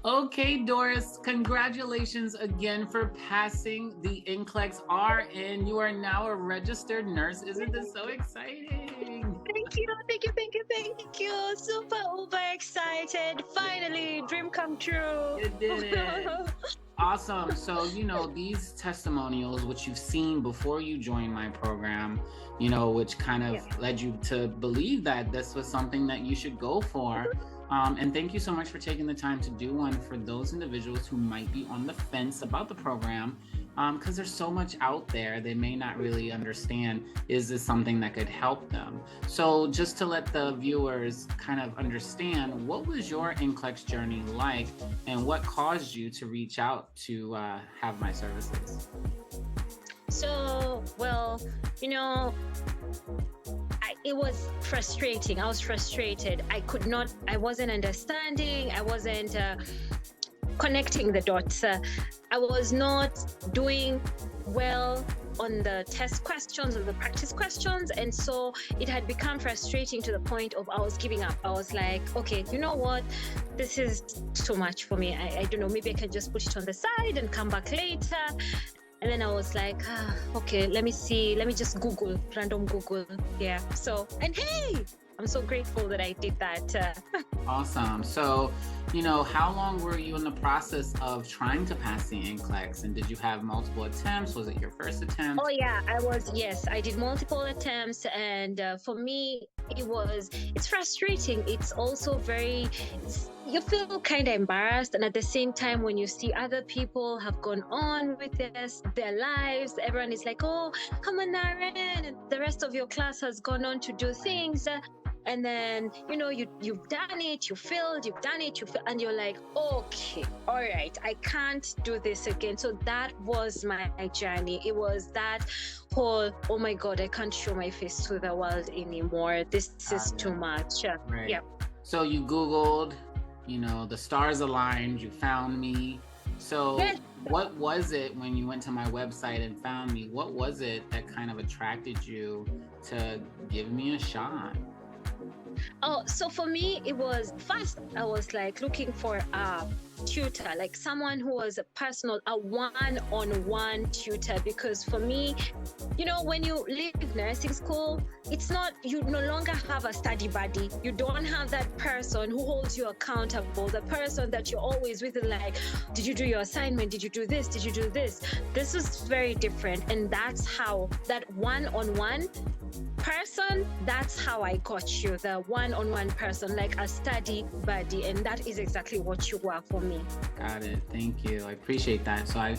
Okay, Doris, congratulations again for passing the NCLEX RN. You are now a registered nurse. Isn't this so exciting? Thank you, thank you, thank you, thank you. Super uber excited. Finally, dream come true. You did it. Awesome. So, these testimonials, which you've seen before you joined my program, which kind of led you to believe that this was something that you should go for. And thank you so much for taking the time to do one for those individuals who might be on the fence about the program, because there's so much out there they may not really understand, is this something that could help them? So just to let the viewers kind of understand, what was your NCLEX journey like and what caused you to reach out to have my services? So, well, it was frustrating. I was frustrated. I wasn't understanding. I wasn't connecting the dots. I was not doing well on the test questions or the practice questions. And so it had become frustrating to the point of I was giving up. I was like, okay, you know what? This is too much for me. I don't know, maybe I can just put it on the side and come back later. And then I was like, okay, let me just random Google. Yeah. So, and hey, I'm so grateful that I did that. Awesome. So, how long were you in the process of trying to pass the NCLEX? And did you have multiple attempts? Was it your first attempt? Oh yeah, yes, I did multiple attempts. And for me, it's frustrating. It's also you feel kind of embarrassed. And at the same time, when you see other people have gone on with their lives, everyone is like, oh, I'm an RN, and the rest of your class has gone on to do things. And then, you've done it, you failed, and you're like, okay, all right, I can't do this again. So that was my journey. It was that whole, oh my God, I can't show my face to the world anymore. This is too much. Right. Yeah. So you Googled, the stars aligned, you found me. So yes. What was it when you went to my website and found me? What was it that kind of attracted you to give me a shot? Oh, so for me, it was first, I was like looking for a tutor, like someone who was a one-on-one tutor, because for me, when you leave nursing school, it's not, you no longer have a study buddy. You don't have that person who holds you accountable, the person that you're always with, like, did you do your assignment? Did you do this? Did you do this? This is very different. And that's how that one-on-one person, that's how I got you, the one-on-one person, like a study buddy. And that is exactly what you were for me. Got it. Thank you. I appreciate that. So I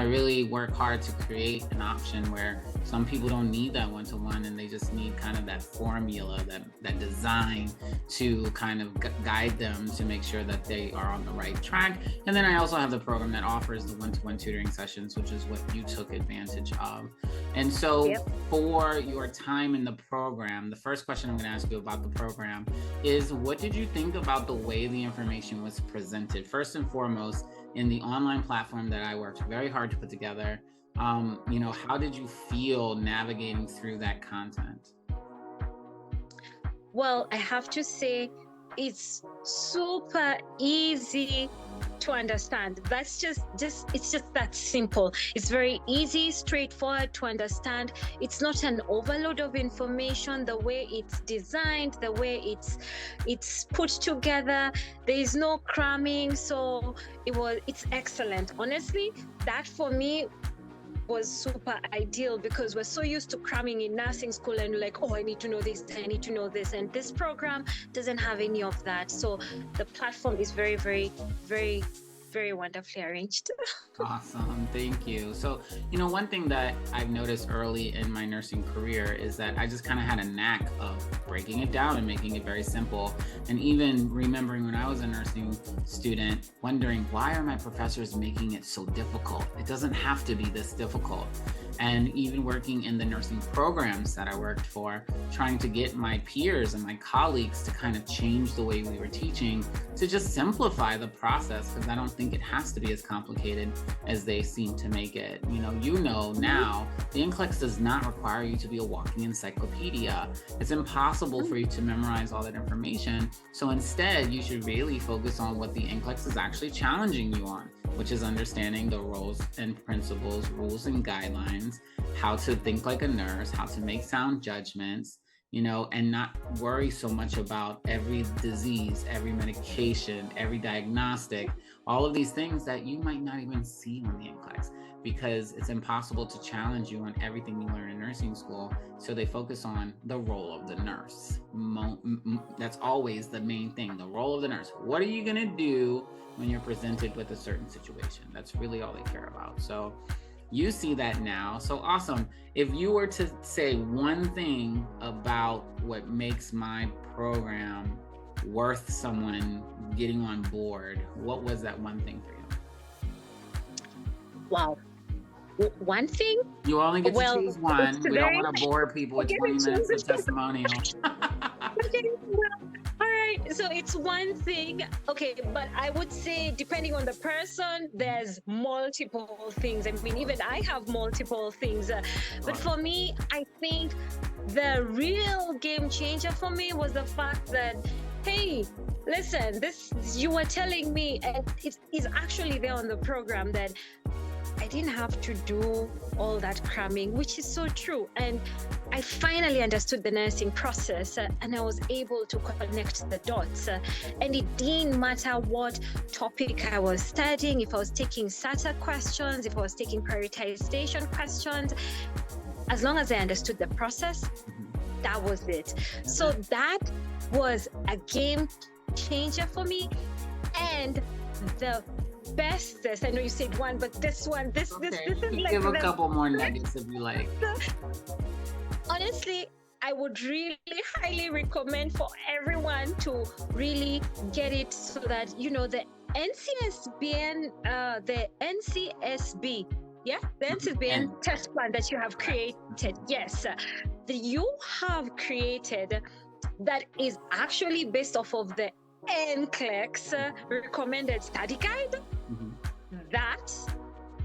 really work hard to create an option where some people don't need that one-to-one, and they just need kind of that formula, that design to kind of guide them to make sure that they are on the right track. And then I also have the program that offers the one-to-one tutoring sessions, which is what you took advantage of. And so for your time in the program, the first question I'm going to ask you about the program is, what did you think about the way the information was presented? First and foremost, in the online platform that I worked very hard to put together, how did you feel navigating through that content? Well, I have to say, it's super easy to understand. That's it's just that simple. It's very easy, straightforward to understand. It's not an overload of information. The way it's designed, the way it's put together, there is no cramming. So it's excellent. Honestly, that for me was super ideal, because we're so used to cramming in nursing school and like, oh, I need to know this, I need to know this. And this program doesn't have any of that. So the platform is very, very, very, very wonderfully arranged. Awesome. Thank you. So, one thing that I've noticed early in my nursing career is that I just kind of had a knack of breaking it down and making it very simple. And even remembering when I was a nursing student, wondering, why are my professors making it so difficult? It doesn't have to be this difficult. And even working in the nursing programs that I worked for, trying to get my peers and my colleagues to kind of change the way we were teaching, to just simplify the process, because I don't think it has to be as complicated as they seem to make it. Now, the NCLEX does not require you to be a walking encyclopedia. It's impossible impossible for you to memorize all that information. So instead, you should really focus on what the NCLEX is actually challenging you on, which is understanding the roles and principles, rules and guidelines, how to think like a nurse, how to make sound judgments, and not worry so much about every disease, every medication, every diagnostic, all of these things that you might not even see on the NCLEX, because it's impossible to challenge you on everything you learn in nursing school. So they focus on the role of the nurse. That's always the main thing, the role of the nurse. What are you gonna do when you're presented with a certain situation? That's really all they care about. So you see that now. So awesome. If you were to say one thing about what makes my program worth someone getting on board, what was that one thing for you? Wow. One thing? You only get to choose one. We don't want to bore people with 20 minutes of testimonial. Okay, well, all right. So it's one thing. Okay, but I would say depending on the person, there's multiple things. I mean, even I have multiple things. But for me, I think the real game changer for me was the fact that, hey, listen, this you were telling me, and it is actually there on the program, that I didn't have to do all that cramming, which is so true. And I finally understood the nursing process, and I was able to connect the dots. And it didn't matter what topic I was studying, if I was taking SATA questions, if I was taking prioritization questions, as long as I understood the process, that was it. So that was a game changer for me. And the bestest, I know you said one, but this one, this is like, give a couple more nuggets if you like. Honestly, I would really highly recommend for everyone to really get it, so that the NCSBN, the NCSB, the NCSBN test plan that you have created, yes, that you have created, that is actually based off of the NCLEX recommended study guide. That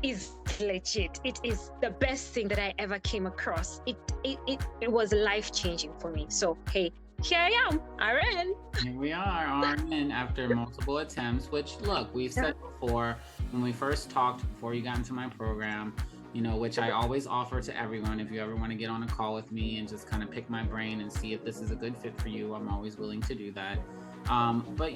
is legit. It is the best thing that I ever came across. It was life-changing for me. So hey, here I am, RN. Here we are, RN, after multiple attempts, which, look, we've said before, when we first talked, before you got into my program, which I always offer to everyone. If you ever want to get on a call with me and just kind of pick my brain and see if this is a good fit for you, I'm always willing to do that. But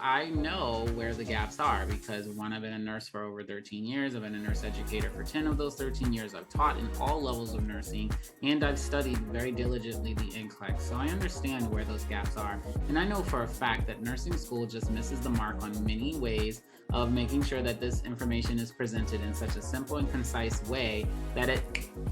I know where the gaps are, because one, I've been a nurse for over 13 years. I've been a nurse educator for 10 of those 13 years. I've taught in all levels of nursing, and I've studied very diligently the NCLEX. So I understand where those gaps are. And I know for a fact that nursing school just misses the mark on many ways of making sure that this information is presented in such a simple and concise way that it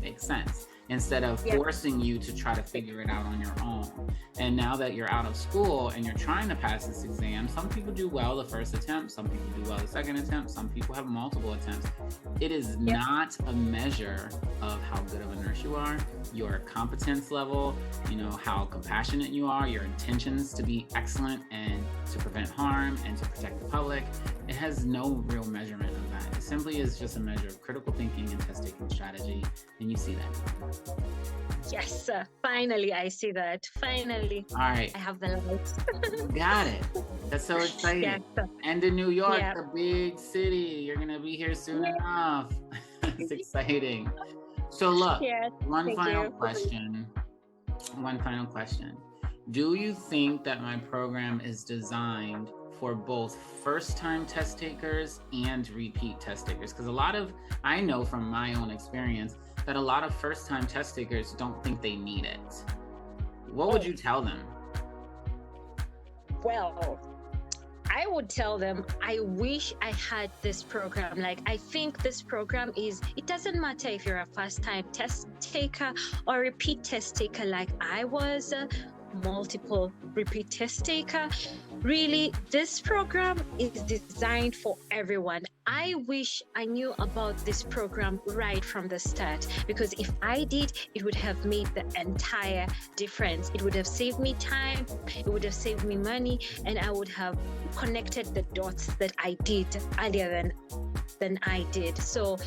makes sense, instead of forcing you to try to figure it out on your own. And now that you're out of school and you're trying to pass this exam, some people do well the first attempt, some people do well the second attempt, some people have multiple attempts. It is not a measure of how good of a nurse you are, your competence level, how compassionate you are, your intentions to be excellent and to prevent harm and to protect the public. It has no real measurement of that. It simply is just a measure of critical thinking and test-taking strategy, and you see that. Yes, finally I see that. Finally. All right. I have the light. Got it. That's so exciting. Yes. And in New York, the big city, you're gonna be here soon enough. It's exciting. So look, one final question. Do you think that my program is designed for both first-time test takers and repeat test takers? Because I know from my own experience that a lot of first-time test takers don't think they need it. What would you tell them? Well, I would tell them, I wish I had this program. Like, I think this program it doesn't matter if you're a first-time test taker or repeat test taker like I was, multiple repeat test taker. Really, this program is designed for everyone. I wish I knew about this program right from the start, because if I did, it would have made the entire difference. It would have saved me time, it would have saved me money, and I would have connected the dots that I did earlier than than I did. So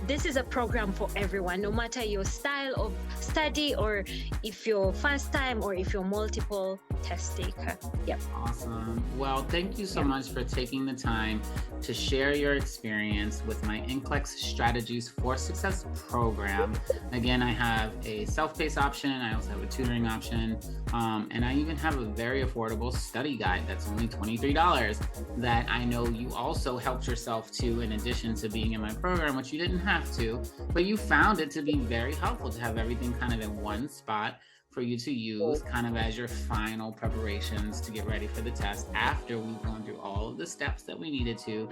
this is a program for everyone, no matter your style of study, or if you're first time, or if you're multiple test taker. Yep. Awesome. Well, thank you so much for taking the time to share your experience with my NCLEX Strategies for Success program. Again, I have a self-paced option. I also have a tutoring option. And I even have a very affordable study guide that's only $23 that I know you also helped yourself to, in addition to being in my program, which you didn't have to, but you found it to be very helpful to have everything kind of in one spot for you to use kind of as your final preparations to get ready for the test after we've gone through all of the steps that we needed to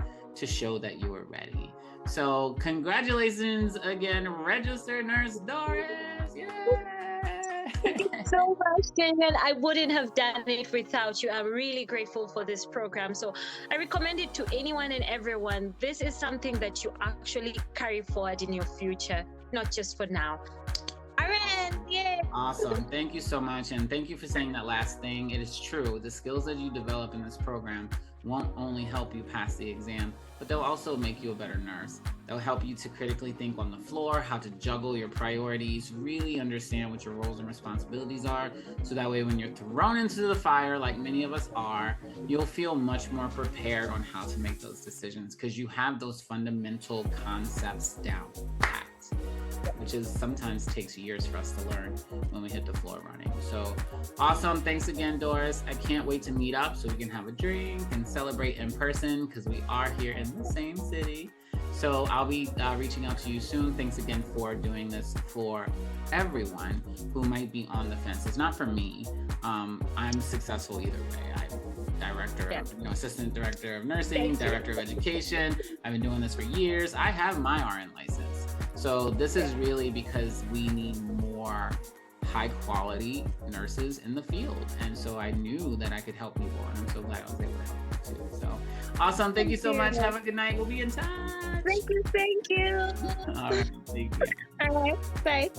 show that you were ready. So congratulations again, registered Nurse Doris. Yay! Thank you so much, Daniel. I wouldn't have done it without you. I'm really grateful for this program. So I recommend it to anyone and everyone. This is something that you actually carry forward in your future, not just for now. Aaron, yay! Awesome. Thank you so much. And thank you for saying that last thing. It is true. The skills that you develop in this program won't only help you pass the exam, but they'll also make you a better nurse. They'll help you to critically think on the floor, how to juggle your priorities, really understand what your roles and responsibilities are. So that way, when you're thrown into the fire, like many of us are, you'll feel much more prepared on how to make those decisions because you have those fundamental concepts down pat, which is sometimes takes years for us to learn when we hit the floor running. So awesome. Thanks again, Doris. I can't wait to meet up so we can have a drink and celebrate in person because we are here in the same city. So I'll be reaching out to you soon. Thanks again for doing this for everyone who might be on the fence. It's not for me. I'm successful either way. I'm assistant director of nursing, director of education. I've been doing this for years. I have my RN license. So this is really because we need more high quality nurses in the field. And so I knew that I could help people, and I'm so glad I was able to help you too. So awesome. Thank you so much. Have a good night. We'll be in touch. Thank you. All right. Thank you. All right. Bye.